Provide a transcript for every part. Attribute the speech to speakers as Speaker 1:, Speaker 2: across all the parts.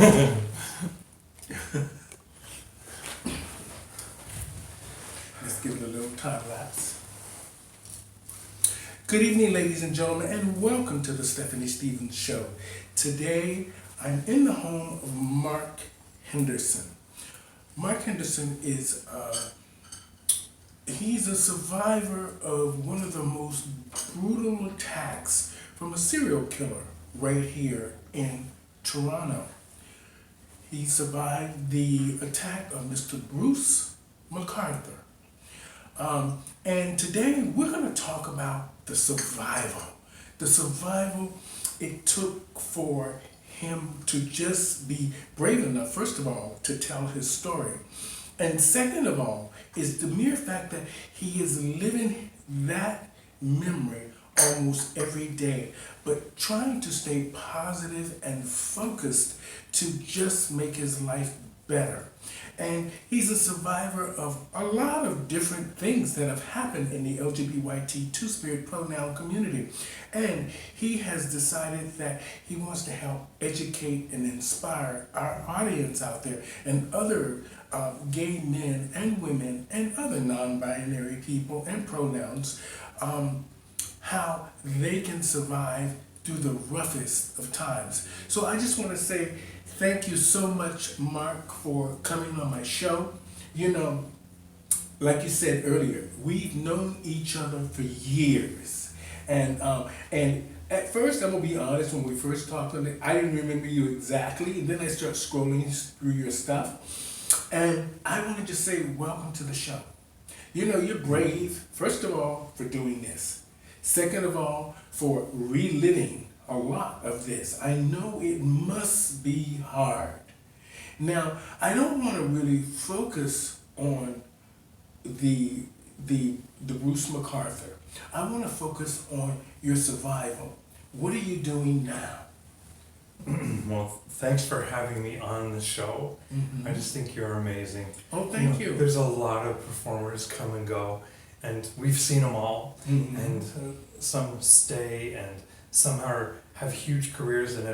Speaker 1: Let's give it a little time lapse. Good evening, ladies and gentlemen, and welcome to the Stephanie Stevens Show. Today, I'm in the home of Mark Henderson. Mark Henderson is he's a survivor of one of the most brutal attacks from a serial killer right here in Toronto. He survived the attack of Mr. Bruce McArthur. And today we're going to talk about the survival. The survival it took for him to just be brave enough, first of all, to tell his story. And second of all, is the mere fact that he is living that memory almost every day, but trying to stay positive and focused to just make his life better. And he's a survivor of a lot of different things that have happened in the LGBT two-spirit pronoun community. And he has decided that he wants to help educate and inspire our audience out there and other gay men and women and other non-binary people and pronouns, how they can survive through the roughest of times. So I just want to say thank you so much, Mark, for coming on my show. You know, like you said earlier, we've known each other for years. And at first, I'm going to be honest, when we first talked on it, I didn't remember you exactly. And then I started scrolling through your stuff. And I want to just say welcome to the show. You know, you're brave, first of all, for doing this. Second of all, for reliving a lot of this. I know it must be hard. Now, I don't want to really focus on the Bruce McArthur. I want to focus on your survival. What are you doing now?
Speaker 2: Well, thanks for having me on the show.
Speaker 1: Mm-hmm.
Speaker 2: I just think you're amazing.
Speaker 1: Oh, thank you.
Speaker 2: There's a lot of performers come and go, and we've seen them all.
Speaker 1: Mm-hmm.
Speaker 2: And some stay, and some have huge careers, and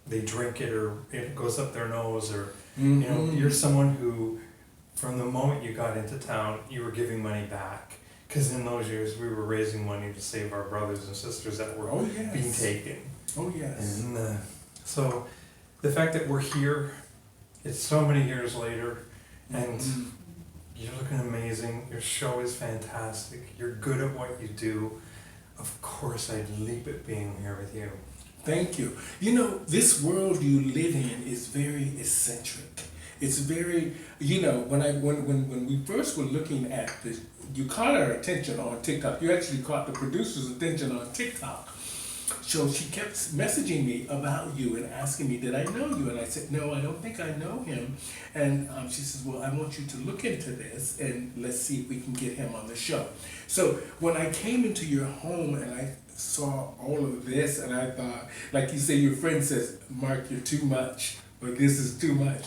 Speaker 2: they drink it, or it goes up their nose, or
Speaker 1: Mm-hmm.
Speaker 2: you know, you're someone who, from the moment you got into town, you were giving money back. Because in those years, we were raising money to save our brothers and sisters that were being taken.
Speaker 1: Oh, yes.
Speaker 2: And so the fact that we're here, it's so many years later, and you're looking amazing. Your show is fantastic. You're good at what you do. Of course, I'd leap at being here with you.
Speaker 1: Thank you. You know, this world you live in is very eccentric. It's very, you know, when we first were looking at this, you caught our attention on TikTok. You actually caught the producer's attention on TikTok. So she kept messaging me about you and asking me, did I know you? And I said, no, I don't think I know him. And she says, well, I want you to look into this and let's see if we can get him on the show. So when I came into your home and I saw all of this, and I thought, like you say, your friend says, Mark, you're too much, or this is too much.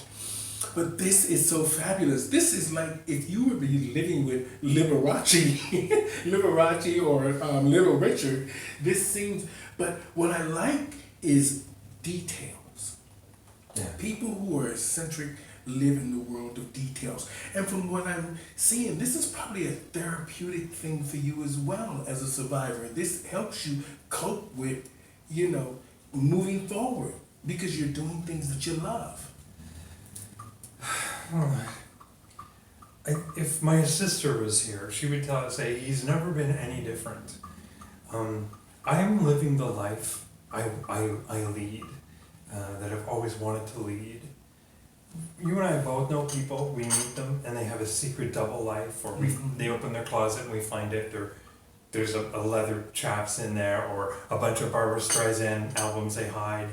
Speaker 1: But this is so fabulous. This is like if you were living with Liberace, Liberace or Little Richard. This seems, but what I like is details.
Speaker 2: Yeah.
Speaker 1: People who are eccentric live in the world of details. And from what I'm seeing, this is probably a therapeutic thing for you as well as a survivor. This helps you cope with, you know, moving forward because you're doing things that you love.
Speaker 2: If my sister was here, she would say he's never been any different. I am living the life I lead, that I've always wanted to lead. You and I both know people, we meet them, and they have a secret double life, or they open their closet and we find it, there's a leather chaps in there, or a bunch of Barbra Streisand albums they hide.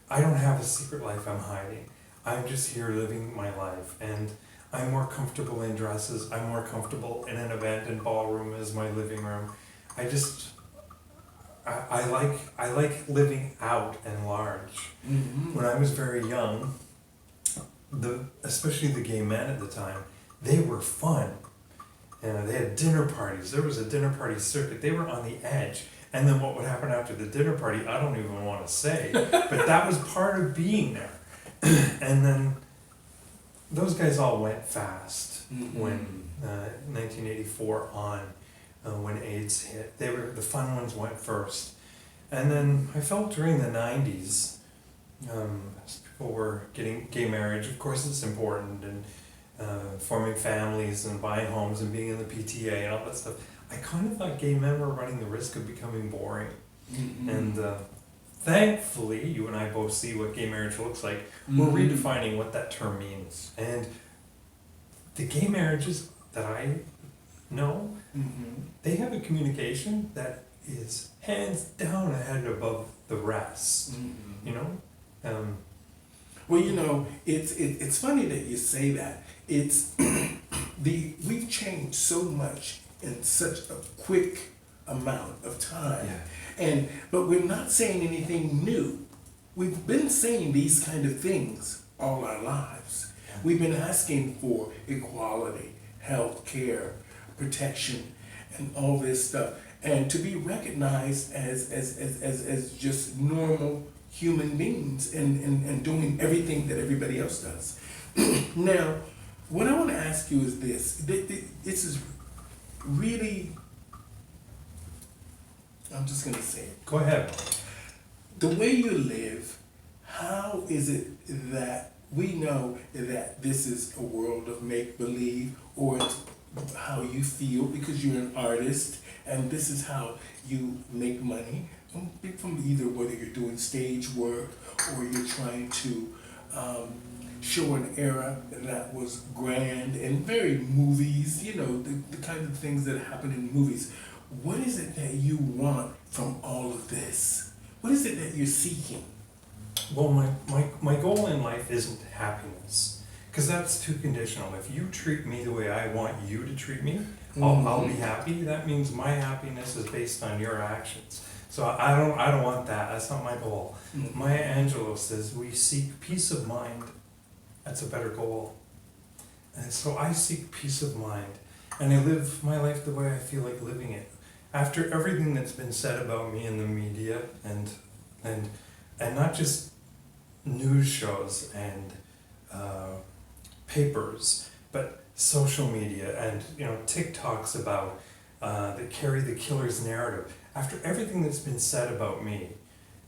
Speaker 2: I don't have a secret life I'm hiding. I'm just here living my life, and I'm more comfortable in dresses. I'm more comfortable in an abandoned ballroom as my living room. I like living out and large.
Speaker 1: Mm-hmm.
Speaker 2: When I was very young, especially the gay men at the time, they were fun. They had dinner parties. There was a dinner party circuit. They were on the edge. And then what would happen after the dinner party, I don't even want to say. But that was part of being there. And then those guys all went fast
Speaker 1: Mhm.
Speaker 2: when 1984 on, when AIDS hit. The fun ones went first. And then I felt during the 90s, as people were getting gay marriage, of course it's important, and forming families and buying homes and being in the PTA and all that stuff. I kind of thought gay men were running the risk of becoming boring.
Speaker 1: Mhm.
Speaker 2: And thankfully, you and I both see what gay marriage looks like. We're
Speaker 1: Mhm.
Speaker 2: redefining what that term means. And the gay marriages that I know,
Speaker 1: Mhm.
Speaker 2: they have a communication that is hands down ahead above the rest.
Speaker 1: Mhm.
Speaker 2: You know?
Speaker 1: Well, you know, it's funny that you say that. It's we've changed so much in such a quick amount of time. But we're not saying anything new. We've been saying these kind of things all our lives. We've been asking for equality, health care, protection, and all this stuff. And to be recognized as just normal human beings and doing everything that everybody else does. Now, what I want to ask you is this. This is really, I'm just going to say it.
Speaker 2: Go ahead.
Speaker 1: The way you live, how is it that we know that this is a world of make-believe, or it's how you feel because you're an artist and this is how you make money from either whether you're doing stage work or you're trying to show an era that was grand and very movies, you know, the kind of things that happen in movies. What is it that you want from all of this? What is it that you're seeking?
Speaker 2: Well, my goal in life isn't happiness, because that's too conditional. If you treat me the way I want you to treat me, I'll be happy. That means my happiness is based on your actions. So I don't want that. That's not my goal.
Speaker 1: Mm-hmm.
Speaker 2: Maya Angelou says we seek peace of mind. That's a better goal. And so I seek peace of mind, and I live my life the way I feel like living it. After everything that's been said about me in the media, and not just news shows and papers, but social media and TikToks about that carry the killer's narrative. After everything that's been said about me,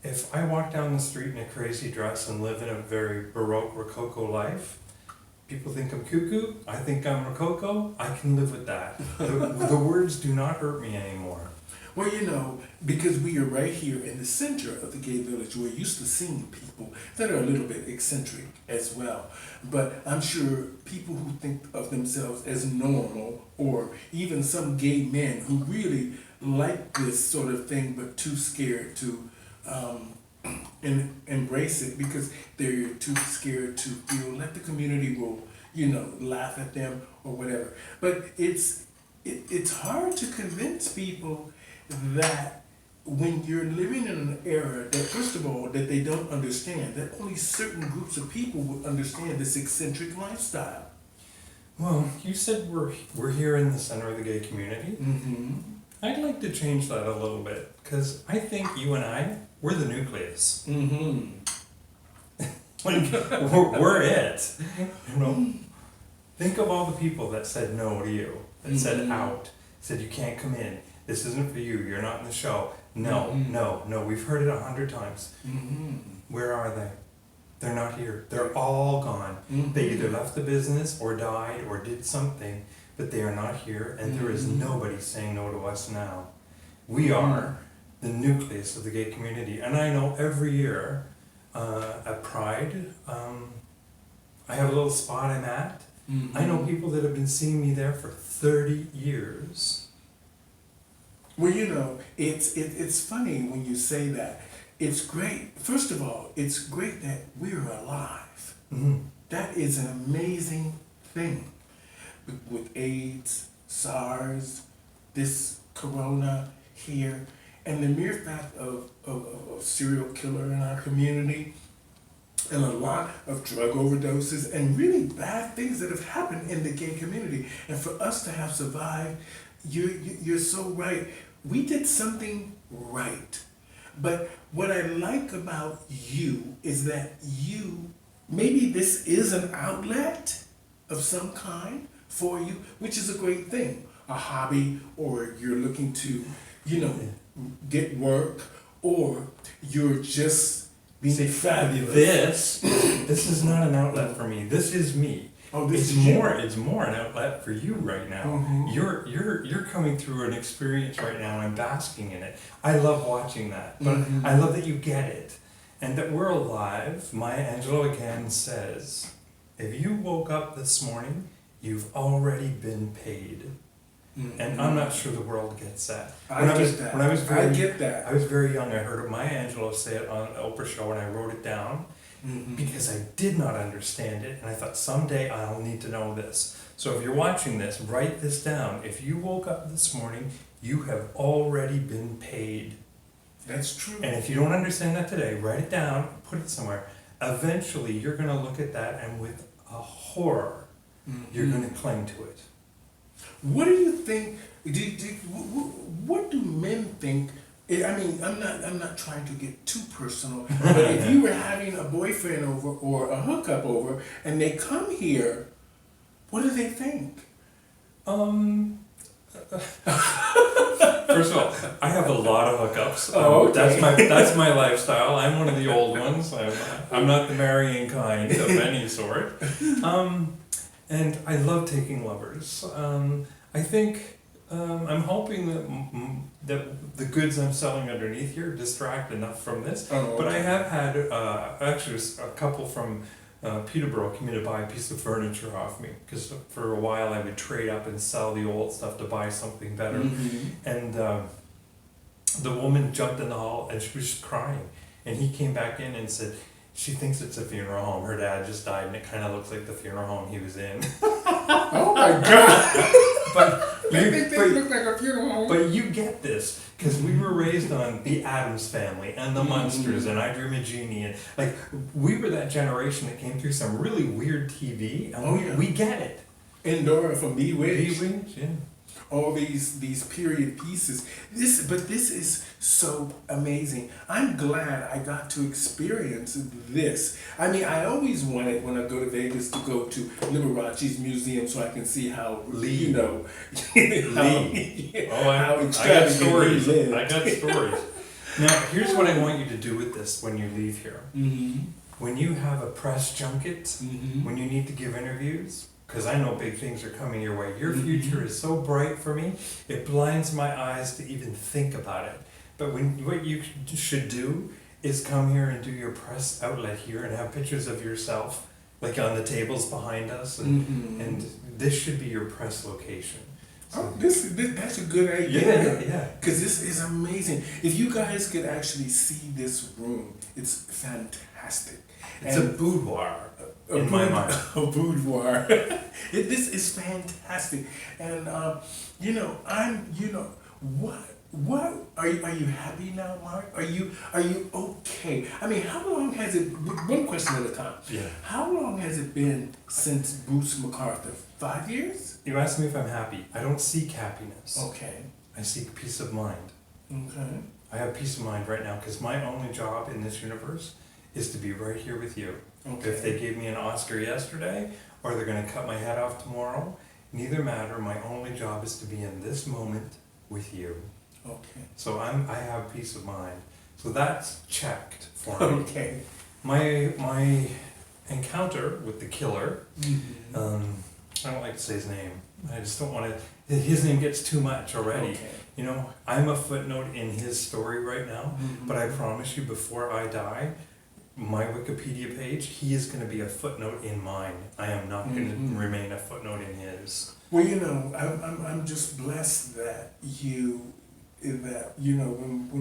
Speaker 2: if I walk down the street in a crazy dress and live in a very Baroque Rococo life, people think I'm cuckoo, I think I'm Rococo, I can live with that. The words do not hurt me anymore.
Speaker 1: Well, you know, because we are right here in the center of the gay village, we're used to seeing people that are a little bit eccentric as well. But I'm sure people who think of themselves as normal, or even some gay men who really like this sort of thing but too scared to embrace it because they're too scared to feel like the community will, laugh at them or whatever. But it's hard to convince people that when you're living in an era that, first of all, that they don't understand, that only certain groups of people will understand this eccentric lifestyle.
Speaker 2: Well, you said we're here in the center of the gay community.
Speaker 1: Mm-hmm.
Speaker 2: I'd like to change that a little bit, because I think you and I, we're the nucleus.
Speaker 1: Mm-hmm.
Speaker 2: Like, we're it. Think of all the people that said no to you, that said out, said you can't come in, this isn't for you, you're not in the show. No, no, we've heard it 100 times.
Speaker 1: Mm-hmm.
Speaker 2: Where are they? They're not here. They're all gone.
Speaker 1: Mm-hmm.
Speaker 2: They either left the business or died or did something, but they are not here, and there is nobody saying no to us now. We are the nucleus of the gay community, and I know every year at Pride, I have a little spot I'm at.
Speaker 1: Mm-hmm.
Speaker 2: I know people that have been seeing me there for 30 years.
Speaker 1: Well, it's funny when you say that. It's great. First of all, it's great that we're alive.
Speaker 2: Mm-hmm.
Speaker 1: That is an amazing thing. With AIDS, SARS, this corona here, and the mere fact of a serial killer in our community, and a lot of drug overdoses, and really bad things that have happened in the gay community. And for us to have survived, you're so right. We did something right. But what I like about you is that you maybe this is an outlet of some kind for you, which is a great thing. A hobby, or you're looking to, you know, get work, or you're just being
Speaker 2: See,
Speaker 1: fabulous.
Speaker 2: this is not an outlet for me. This is me.
Speaker 1: Oh, this
Speaker 2: It's
Speaker 1: is you.
Speaker 2: more it's more an outlet for you right now.
Speaker 1: Mhm.
Speaker 2: You're coming through an experience right now and basking in it. I love watching that. But
Speaker 1: Mhm.
Speaker 2: I love that you get it. And that we're alive. Maya Angelou again says, if you woke up this morning, you've already been paid. And I'm not sure the world gets that.
Speaker 1: I get that.
Speaker 2: When I was very,
Speaker 1: I get that.
Speaker 2: I was very young, I heard Maya Angelou say it on an Oprah show, and I wrote it down
Speaker 1: Mhm.
Speaker 2: because I did not understand it, and I thought someday I'll need to know this. So if you're watching this, write this down. If you woke up this morning, you have already been paid.
Speaker 1: That's true.
Speaker 2: And if you don't understand that today, write it down, put it somewhere. Eventually, you're going to look at that, and with a horror, you're
Speaker 1: Mhm.
Speaker 2: going to cling to it.
Speaker 1: What do you think? What do men think? I mean, I'm not trying to get too personal, but if you were having a boyfriend over or a hookup over, and they come here, what do they think?
Speaker 2: First of all, I have a lot of hookups.
Speaker 1: Oh, okay.
Speaker 2: That's my lifestyle. I'm one of the old ones. I'm not the marrying kind of any sort. And I love taking lovers. I think I'm hoping that the goods I'm selling underneath here distract enough from this.
Speaker 1: Oh,
Speaker 2: But I
Speaker 1: okay.
Speaker 2: have had actually a couple from Peterborough came in to buy a piece of furniture off me because for a while I would trade up and sell the old stuff to buy something better.
Speaker 1: Mhm.
Speaker 2: And the woman jumped in the hall and she was just crying. And he came back in and said, she thinks it's a funeral home. Her dad just died and it kind of looks like the funeral home he was in.
Speaker 1: Oh my God!
Speaker 2: But
Speaker 1: They
Speaker 2: you,
Speaker 1: think they
Speaker 2: but,
Speaker 1: look like a funeral home.
Speaker 2: but you get this because we were raised on the Addams Family and the Munsters and I Dream of Jeannie. And like we were that generation that came through some really weird TV and
Speaker 1: Oh, yeah.
Speaker 2: we get it.
Speaker 1: Endora from Bewitched.
Speaker 2: Bewitched, yeah.
Speaker 1: All these period pieces. This is so amazing. I'm glad I got to experience this. I mean, I always wanted when I go to Vegas to go to Liberace's museum so I can see how
Speaker 2: Lee.
Speaker 1: how,
Speaker 2: Lee. Oh,
Speaker 1: how
Speaker 2: I got
Speaker 1: extravagant
Speaker 2: stories.
Speaker 1: he lived.
Speaker 2: I got stories. Now, here's what I want you to do with this when you leave here.
Speaker 1: Mm-hmm.
Speaker 2: When you have a press junket,
Speaker 1: Mm-hmm.
Speaker 2: when you need to give interviews, because I know big things are coming your way. Your
Speaker 1: Mhm.
Speaker 2: future is so bright for me, it blinds my eyes to even think about it. But what you should do is come here and do your press outlet here and have pictures of yourself, like on the tables behind us,
Speaker 1: Mm-hmm.
Speaker 2: and this should be your press location.
Speaker 1: Oh, that's a good idea.
Speaker 2: Yeah.
Speaker 1: Because this is amazing. If you guys could actually see this room, it's fantastic.
Speaker 2: It's a boudoir. In my mind.
Speaker 1: A boudoir. This is fantastic. And, what are you happy now, Mark? Are you okay? I mean, how long has it, one question at a time.
Speaker 2: Yeah.
Speaker 1: How long has it been since Bruce MacArthur? 5 years?
Speaker 2: You ask me if I'm happy. I don't seek happiness.
Speaker 1: Okay.
Speaker 2: I seek peace of mind.
Speaker 1: Okay.
Speaker 2: I have peace of mind right now because my only job in this universe is to be right here with you.
Speaker 1: Okay.
Speaker 2: If they gave me an Oscar yesterday or they're going to cut my head off tomorrow, neither matter. My only job is to be in this moment with you.
Speaker 1: Okay.
Speaker 2: So I have peace of mind. So that's checked for me.
Speaker 1: Okay.
Speaker 2: My encounter with the killer,
Speaker 1: Mm-hmm.
Speaker 2: I don't like to say his name. I just don't want to, his name gets too much already.
Speaker 1: Okay.
Speaker 2: You know, I'm a footnote in his story right now,
Speaker 1: Mhm.
Speaker 2: but I promise you before I die, my Wikipedia page, he is going to be a footnote in mine. I am not going to
Speaker 1: Mhm.
Speaker 2: remain a footnote in his.
Speaker 1: Well, I'm just blessed that when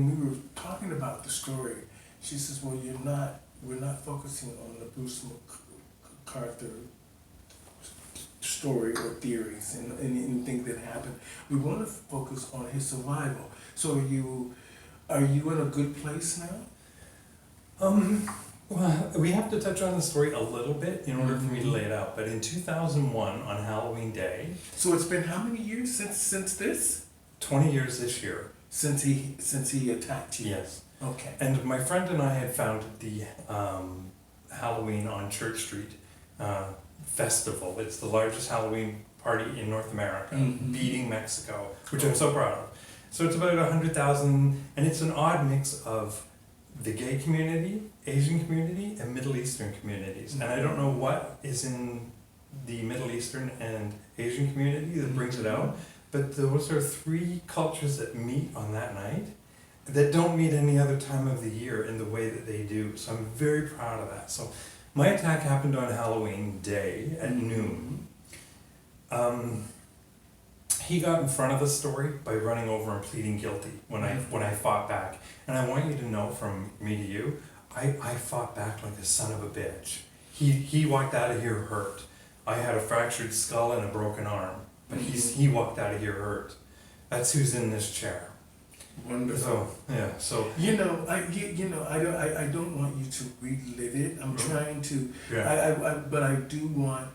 Speaker 1: we were talking about the story, she says, well, we're not focusing on the Bruce MacArthur story or theories and anything that happened. We want to focus on his survival. So are you in a good place now?
Speaker 2: Well, we have to touch on the story a little bit in order for me to lay it out. But in 2001, on Halloween Day,
Speaker 1: So it's been how many years since this?
Speaker 2: 20 years this year.
Speaker 1: Since he attacked you?
Speaker 2: Yes.
Speaker 1: Okay.
Speaker 2: And my friend and I had found Halloween on Church Street festival. It's the largest Halloween party in North America, beating Mexico, which I'm so proud of. So it's about 100,000, and it's an odd mix of the gay community, Asian community, and Middle Eastern communities. And I don't know what is in the Middle Eastern and Asian community that brings it out, but those are three cultures that meet on that night that don't meet any other time of the year in the way that they do. So I'm very proud of that. So my attack happened on Halloween day at noon. He got in front of the story by running over and pleading guilty when I fought back. And I want you to know from me to you, I fought back like a son of a bitch. He walked out of here hurt. I had a fractured skull and a broken arm, but he walked out of here hurt. That's who's in this chair.
Speaker 1: Wonderful.
Speaker 2: So
Speaker 1: I don't want you to relive it. I'm trying to. But I do want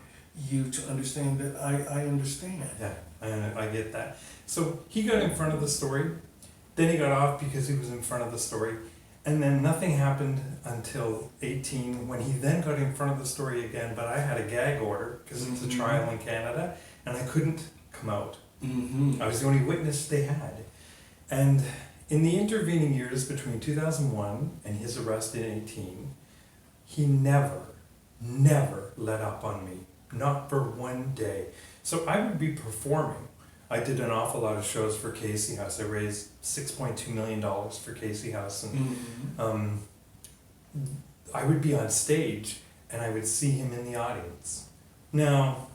Speaker 1: you to understand that I understand.
Speaker 2: Yeah, I get that. So he got in front of the story, then he got off because he was in front of the story, and then nothing happened until 18 when he then got in front of the story again, but I had a gag order because it's a trial in Canada and I couldn't come out. I was the only witness they had. And in the intervening years between 2001 and his arrest in 18, he never let up on me. Not for one day. So I would be performing. I did an awful lot of shows for Casey House. I raised $6.2 million for Casey House. And I would be on stage and I would see him in the audience. Now,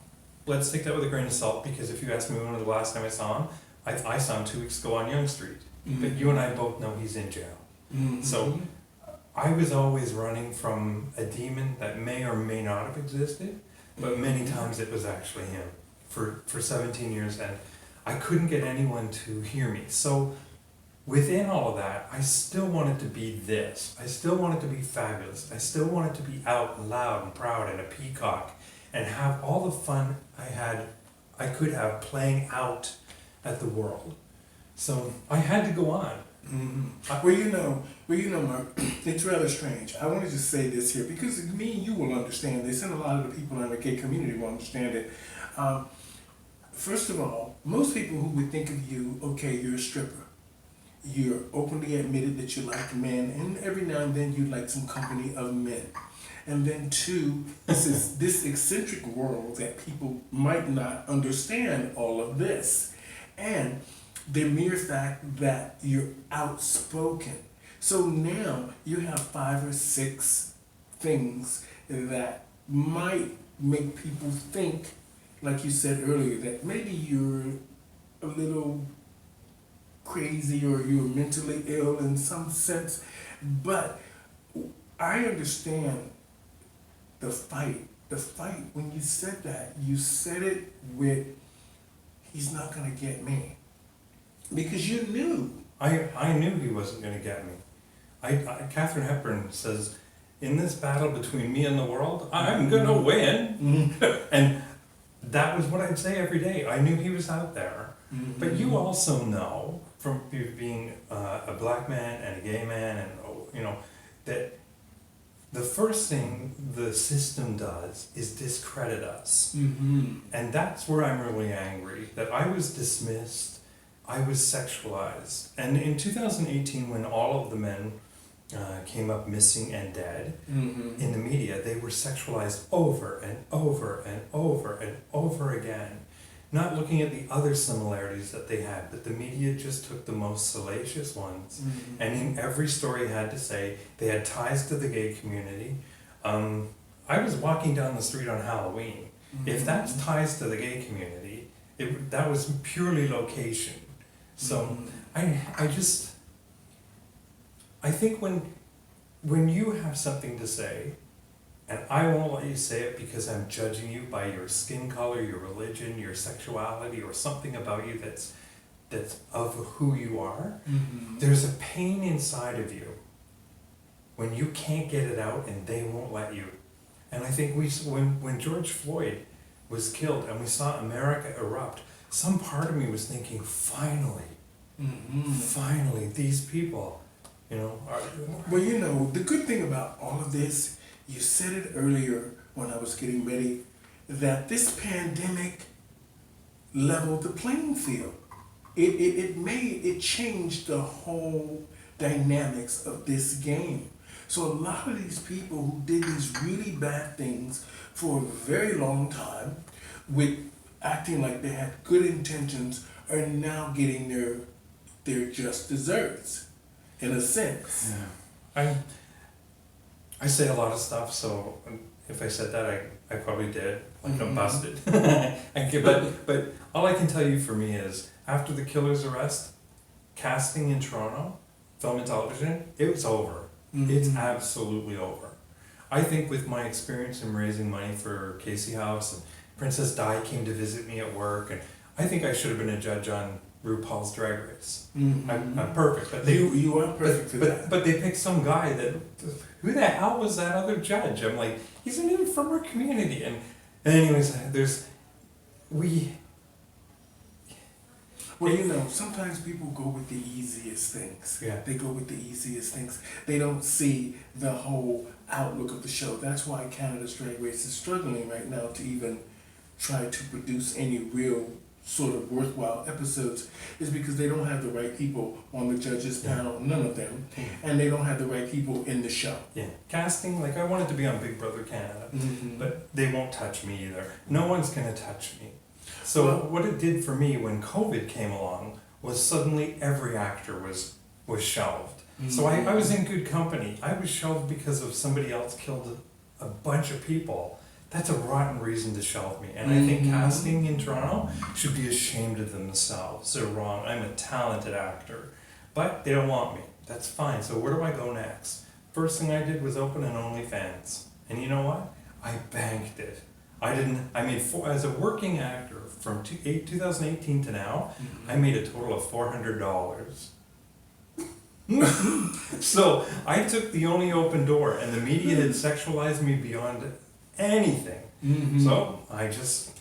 Speaker 2: let's take that with a grain of salt, because if you ask me when was the last time I saw him, I saw him 2 weeks ago on Yonge Street. But you and I both know he's in jail. So I was always running from a demon that may or may not have existed, but many times it was actually him for 17 years, and I couldn't get anyone to hear me. So within all of that, I still wanted to be this. I still wanted to be fabulous. I still wanted to be out and loud and proud and a peacock and have all the fun I could have playing out at the world. So I had to go on.
Speaker 1: Well, Mark, it's rather strange. I wanted to say this here because me and you will understand this, and a lot of the people in the gay community will understand it. First of all, most people who would think of you, okay, you're a stripper. You're openly admitted that you like men, and every now and then you like some company of men. And then two, this is this eccentric world that people might not understand all of this. And the mere fact that you're outspoken. So now you have 5 or 6 things that might make people think, like you said earlier, that maybe you're a little crazy or you're mentally ill in some sense. But I understand the fight. The fight, when you said that, you said it with, he's not gonna get me. Because you knew.
Speaker 2: I knew he wasn't going to get me. Katharine Hepburn says, in this battle between me and the world, I'm going to win. And that was what I'd say every day. I knew he was out there. But you also know, from being a black man and a gay man, and that the first thing the system does is discredit us. And that's where I'm really angry, that I was dismissed. I was sexualized. And in 2018, when all of the men came up missing and dead in the media, they were sexualized over and over and over and over again, not looking at the other similarities that they had, but the media just took the most salacious ones. And in every story had to say they had ties to the gay community. I was walking down the street on Halloween. If that's ties to the gay community, that was purely location. So I think when you have something to say, and I won't let you say it because I'm judging you by your skin color, your religion, your sexuality, or something about you that's of who you are, there's a pain inside of you when you can't get it out and they won't let you. And I think when George Floyd was killed and we saw America erupt, some part of me was thinking, finally, these people, are...
Speaker 1: Well, the good thing about all of this, You said it earlier when I was getting ready that this pandemic leveled the playing field. It changed the whole dynamics of this game. So a lot of these people who did these really bad things for a very long time, with acting like they had good intentions, are now getting their just desserts, in a sense.
Speaker 2: Yeah. I say a lot of stuff, so if I said that, I probably did. Like I'm busted. But all I can tell you for me is, after the killer's arrest, casting in Toronto, film and television, it was over. It's absolutely over. I think with my experience in raising money for Casey House, and Princess Di came to visit me at work, and I think I should have been a judge on RuPaul's Drag Race. I'm perfect, but
Speaker 1: You are perfect for that.
Speaker 2: But they picked some guy that, who the hell was that other judge? I'm like, he's not even from our community. And anyways,
Speaker 1: Well, you know, sometimes people go with the easiest things.
Speaker 2: Yeah.
Speaker 1: They go with the easiest things. They don't see the whole outlook of the show. That's why Canada's Drag Race is struggling right now to even try to produce any real sort of worthwhile episodes, is because they don't have the right people on the judges panel, none of them, and they don't have the right people in the show.
Speaker 2: Yeah, casting, like I wanted to be on Big Brother Canada, but they won't touch me either. No one's gonna touch me. So what it did for me when COVID came along was suddenly every actor was shelved. So I was in good company. I was shelved because of somebody else killed a bunch of people. That's a rotten reason to shelve me. And I think casting in Toronto should be ashamed of themselves. They're wrong. I'm a talented actor. But they don't want me. That's fine. So where do I go next? First thing I did was open an OnlyFans. And you know what? I banked it. As a working actor from 2018 to now, I made a total of $400. So I took the only open door, and the media had sexualized me beyond anything. So I just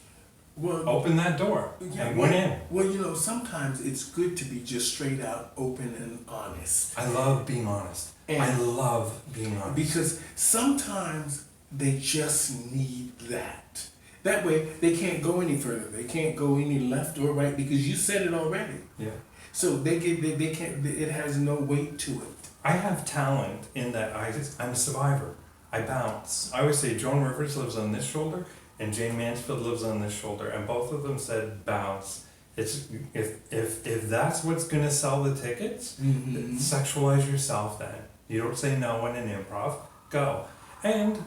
Speaker 2: opened that door and went in.
Speaker 1: Well, you know, sometimes it's good to be just straight out open and honest.
Speaker 2: I love being honest. I love being honest.
Speaker 1: Because sometimes they just need that. That way, they can't go any further. They can't go any left or right, because you said it already.
Speaker 2: Yeah.
Speaker 1: So they can't. It has no weight to it.
Speaker 2: I have talent in that I'm a survivor. I bounce. I always say Joan Rivers lives on this shoulder and Jane Mansfield lives on this shoulder, and both of them said bounce. It's if that's what's gonna sell the tickets, sexualize yourself then. You don't say no in an improv. Go. And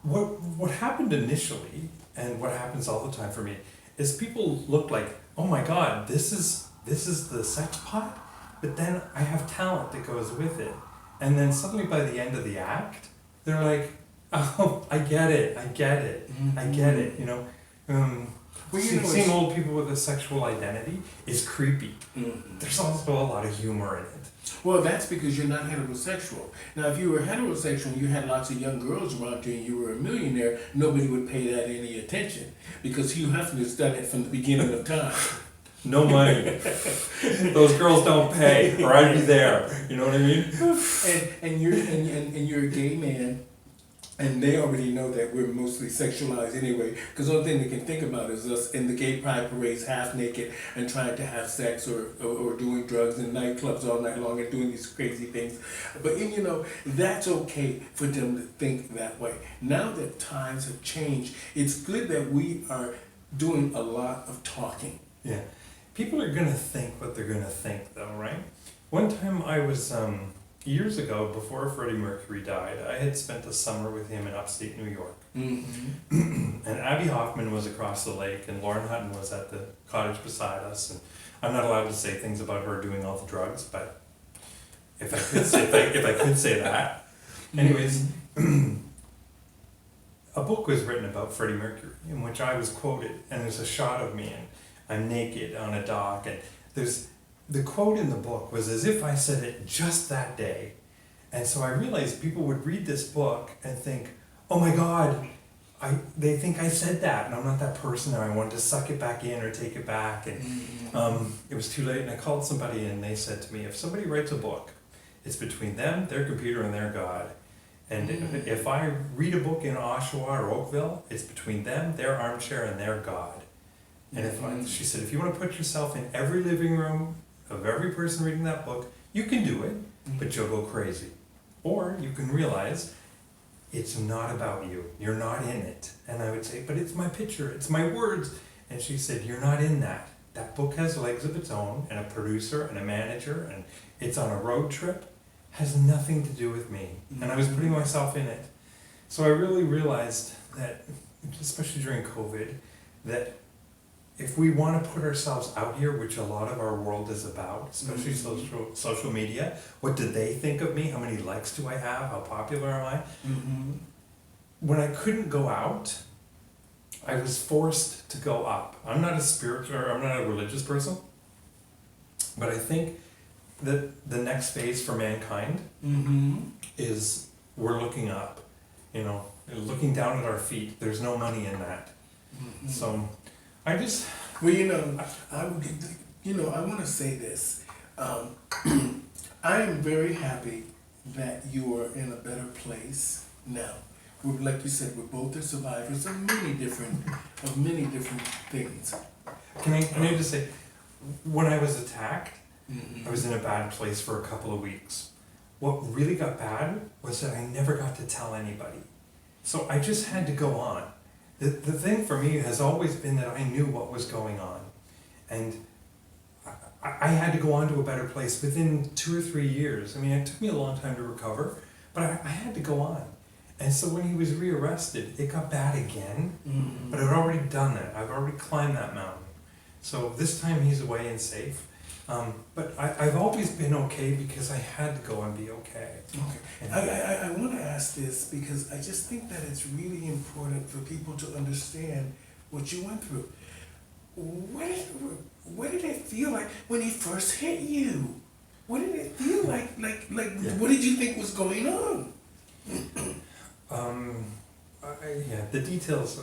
Speaker 2: what happened initially, and what happens all the time for me, is people look like, oh my god, this is the sex pot, but then I have talent that goes with it. And then suddenly by the end of the act, they're like, oh, I get it, you know. Seeing old people with a sexual identity is creepy. There's also a lot of humor in it.
Speaker 1: Well, that's because you're not heterosexual. Now, if you were heterosexual and you had lots of young girls around you and you were a millionaire, nobody would pay that any attention, because Hugh Hefner's done it from the beginning of time.
Speaker 2: No money. Those girls don't pay, or I'd be there. You know what I mean?
Speaker 1: And you're a gay man, and they already know that we're mostly sexualized anyway, because the only thing they can think about is us in the gay pride parades half naked and trying to have sex or doing drugs in nightclubs all night long and doing these crazy things. But you know, that's okay for them to think that way. Now that times have changed, it's good that we are doing a lot of talking.
Speaker 2: Yeah. People are gonna think what they're gonna think, though, right? One time I was, years ago, before Freddie Mercury died, I had spent a summer with him in upstate New York. And Abby Hoffman was across the lake, and Lauren Hutton was at the cottage beside us. And I'm not allowed to say things about her doing all the drugs, but if I could say that. Anyways, a book was written about Freddie Mercury, in which I was quoted, and there's a shot of me, and I'm naked on a dock, and the quote in the book was as if I said it just that day. And so I realized people would read this book and think, oh my God, they think I said that, and I'm not that person, and I wanted to suck it back in or take it back. And it was too late, and I called somebody, and they said to me, if somebody writes a book, it's between them, their computer, and their God. And if I read a book in Oshawa or Oakville, it's between them, their armchair, and their God. And she said, if you want to put yourself in every living room of every person reading that book, you can do it, but you'll go crazy. Or you can realize it's not about you. You're not in it. And I would say, but it's my picture, it's my words. And she said, you're not in that. That book has legs of its own, and a producer and a manager, and it's on a road trip. Has nothing to do with me. And I was putting myself in it. So I really realized that, especially during COVID, that if we want to put ourselves out here, which a lot of our world is about, especially social media, what do they think of me? How many likes do I have? How popular am I? When I couldn't go out, I was forced to go up. I'm not a religious person, but I think that the next phase for mankind is we're looking up, looking down at our feet. There's no money in that. So I just...
Speaker 1: Well, I want to say this. I am very happy that you are in a better place now. Like you said, we're both the survivors of many different things.
Speaker 2: Can I just say, when I was attacked, I was in a bad place for a couple of weeks. What really got bad was that I never got to tell anybody. So I just had to go on. The thing for me has always been that I knew what was going on. And I had to go on to a better place within 2 or 3 years. I mean, it took me a long time to recover, but I had to go on. And so when he was rearrested, it got bad again, but I'd already done that. I've already climbed that mountain. So this time he's away and safe. But I've always been okay because I had to go and be okay.
Speaker 1: Okay. I want to ask this because I just think that it's really important for people to understand what you went through. What did it feel like when he first hit you? What did it feel like? What did you think was going on?
Speaker 2: The details,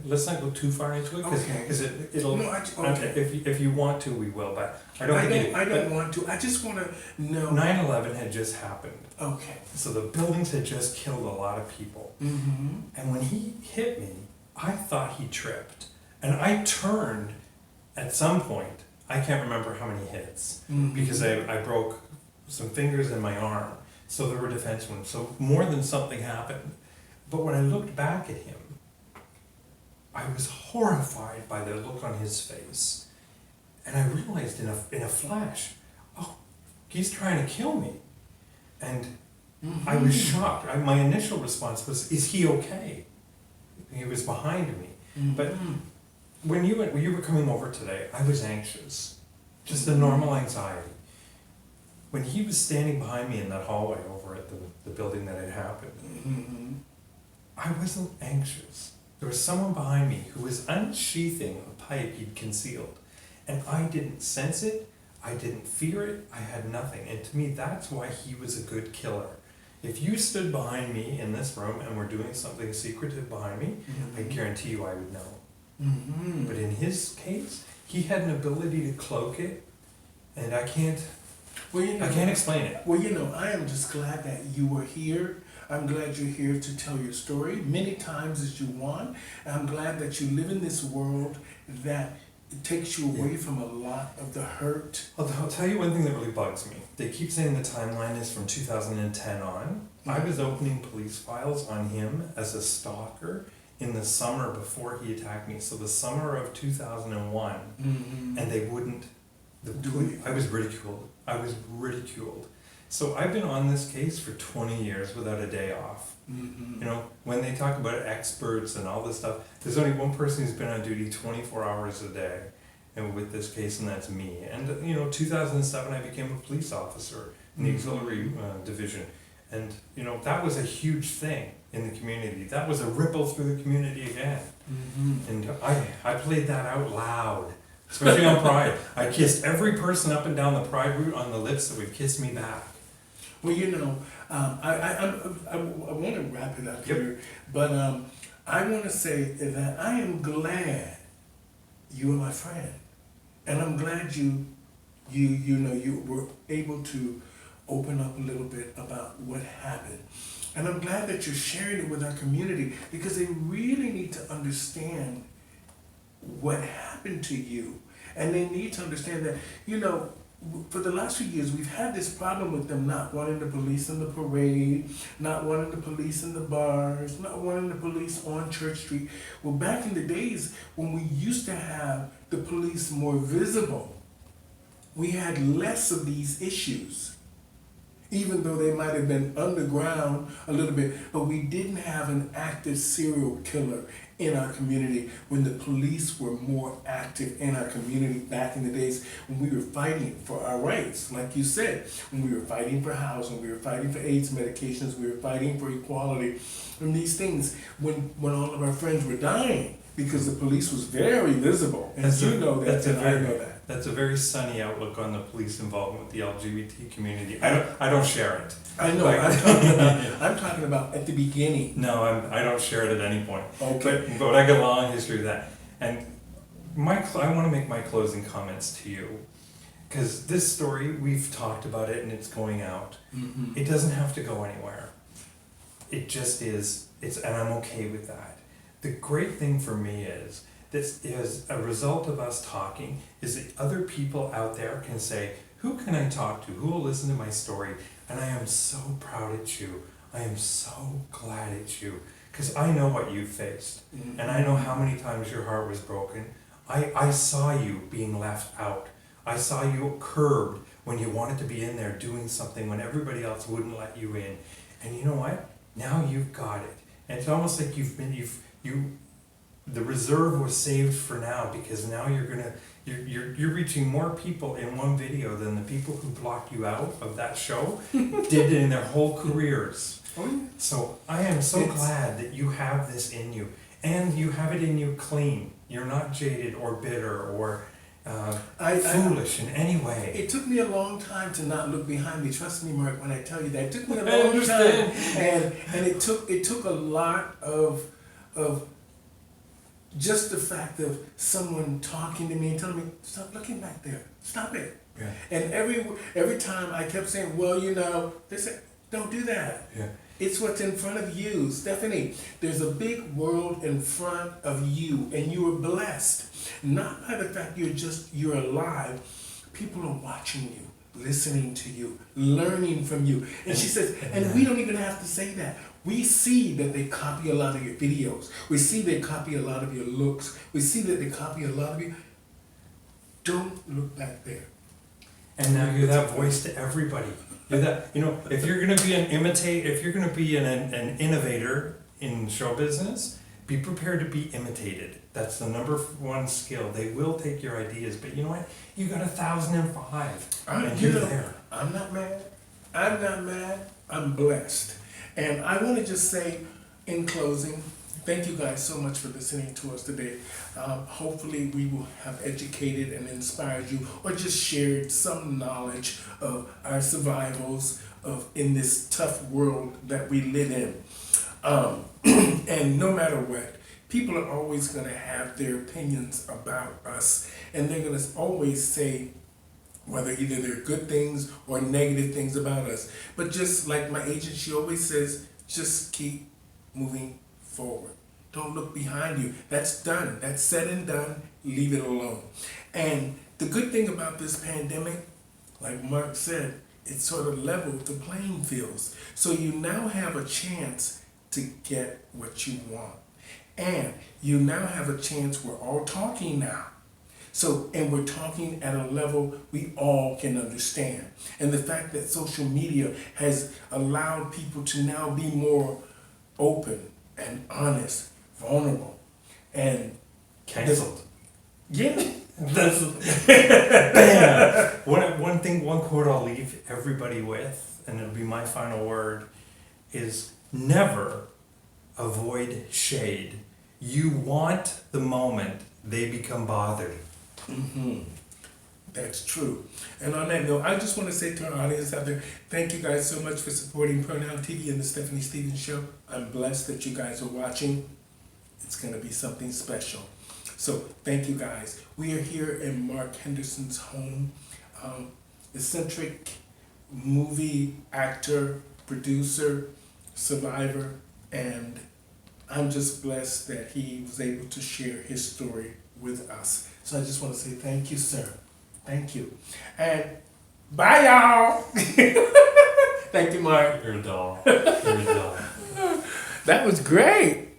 Speaker 2: let's not go too far into it, because it'll...
Speaker 1: No,
Speaker 2: okay. If you want to, we will, but I
Speaker 1: don't want to. I just want to know.
Speaker 2: 9/11 had just happened.
Speaker 1: Okay.
Speaker 2: So the buildings had just killed a lot of people. And when he hit me, I thought he tripped. And I turned at some point, I can't remember how many hits, because I broke some fingers in my arm. So there were defense wounds. So more than something happened. But when I looked back at him, I was horrified by the look on his face. And I realized in a flash, oh, he's trying to kill me. And I was shocked. My initial response was, is he okay? He was behind me. But when you were coming over today, I was anxious. Just a normal anxiety. When he was standing behind me in that hallway over at the building that had happened, I wasn't anxious. There was someone behind me who was unsheathing a pipe he'd concealed. And I didn't sense it, I didn't fear it, I had nothing. And to me, that's why he was a good killer. If you stood behind me in this room and were doing something secretive behind me, I guarantee you I would know. But in his case, he had an ability to cloak it, and I can't explain it.
Speaker 1: Well, I am just glad that you were here. I'm glad you're here to tell your story many times as you want. I'm glad that you live in this world that takes you away from a lot of the hurt.
Speaker 2: I'll tell you one thing that really bugs me. They keep saying the timeline is from 2010 on. I was opening police files on him as a stalker in the summer before he attacked me. So the summer of 2001. And they wouldn't. I was ridiculed. So I've been on this case for 20 years without a day off. When they talk about experts and all this stuff, there's only one person who's been on duty 24 hours a day and with this case, and that's me. And 2007 I became a police officer in the auxiliary division. And that was a huge thing in the community. That was a ripple through the community again. And I played that out loud. Especially on Pride. I kissed every person up and down the Pride route on the lips that would kiss me back.
Speaker 1: Well, I want to wrap it up here, but I want to say that I am glad you are my friend, and I'm glad you were able to open up a little bit about what happened. And I'm glad that you're sharing it with our community because they really need to understand what happened to you. And they need to understand that, for the last few years, we've had this problem with them not wanting the police in the parade, not wanting the police in the bars, not wanting the police on Church Street. Well, back in the days when we used to have the police more visible, we had less of these issues. Even though they might have been underground a little bit, but we didn't have an active serial killer in our community when the police were more active in our community back in the days when we were fighting for our rights. Like you said, when we were fighting for housing, we were fighting for AIDS medications, we were fighting for equality, and these things when all of our friends were dying because the police was very visible. And you know that, and I know that.
Speaker 2: That's a very sunny outlook on the police involvement with the LGBT community. I don't share it.
Speaker 1: I know.
Speaker 2: Like,
Speaker 1: I'm talking about at the beginning.
Speaker 2: No, I don't share it at any point.
Speaker 1: Okay.
Speaker 2: But I got a long history of that. And I want to make my closing comments to you. Because this story, we've talked about it and it's going out.
Speaker 1: Mm-hmm.
Speaker 2: It doesn't have to go anywhere. It just is. And I'm okay with that. The great thing for me is, this is a result of us talking, is that other people out there can say, who can I talk to? Who will listen to my story? And I am so proud at you. I am so glad at you. Because I know what you faced.
Speaker 1: Mm-hmm.
Speaker 2: And I know how many times your heart was broken. I saw you being left out. I saw you curbed when you wanted to be in there doing something when everybody else wouldn't let you in. And you know what? Now you've got it. And it's almost like the reserve was saved for now, because now you're reaching more people in one video than the people who blocked you out of that show did in their whole careers.
Speaker 1: Oh, yeah.
Speaker 2: So I am so glad that you have this in you, and you have it in you clean. You're not jaded or bitter or foolish in any way.
Speaker 1: It took me a long time to not look behind me. Trust me, Mark, when I tell you that. It took me a
Speaker 2: I
Speaker 1: long
Speaker 2: understand.
Speaker 1: time. And it took a lot of just the fact of someone talking to me and telling me, stop looking back there. Stop it.
Speaker 2: Yeah.
Speaker 1: And every time I kept saying, well, they said, don't do that.
Speaker 2: Yeah.
Speaker 1: It's what's in front of you. Stephanie, there's a big world in front of you, and you are blessed. Not by the fact you're alive. People are watching you, listening to you, learning from you. And she says, and we don't even have to say that. We see that they copy a lot of your videos. We see they copy a lot of your looks. We see that they copy a lot of you. Don't look back there.
Speaker 2: And now you're that voice to everybody. You're that, if you're going to be if you're going to be an innovator in show business, be prepared to be imitated. That's the number one skill. They will take your ideas, but you know what? You got 1,005, and you're there.
Speaker 1: I'm not mad. I'm blessed. And I want to just say, in closing, thank you guys so much for listening to us today. Hopefully we will have educated and inspired you, or just shared some knowledge of our survivals in this tough world that we live in. And no matter what, people are always going to have their opinions about us, and they're going to always say whether either they're good things or negative things about us. But just like my agent, she always says, just keep moving forward. Don't look behind you. That's done. That's said and done. Leave it alone. And the good thing about this pandemic, like Mark said, it sort of leveled the playing fields. So you now have a chance to get what you want. And you now have a chance, we're all talking now. So, and we're talking at a level we all can understand. And the fact that social media has allowed people to now be more open and honest, vulnerable, and
Speaker 2: Cancelled.
Speaker 1: Yeah.
Speaker 2: That's bam. One quote I'll leave everybody with, and it'll be my final word, is never avoid shade. You want the moment they become bothered.
Speaker 1: Mm-hmm. That's true. And on that note, I just want to say to our audience out there, thank you guys so much for supporting Pronoun TV and the Stephanie Stevens Show. I'm blessed that you guys are watching. It's going to be something special. So thank you guys. We are here in Mark Henderson's home. Eccentric movie actor, producer, survivor, and I'm just blessed that he was able to share his story with us. So I just want to say thank you, sir. Thank you. And bye, y'all. Thank you, Mark.
Speaker 2: You're a doll. You're a doll.
Speaker 1: That was great.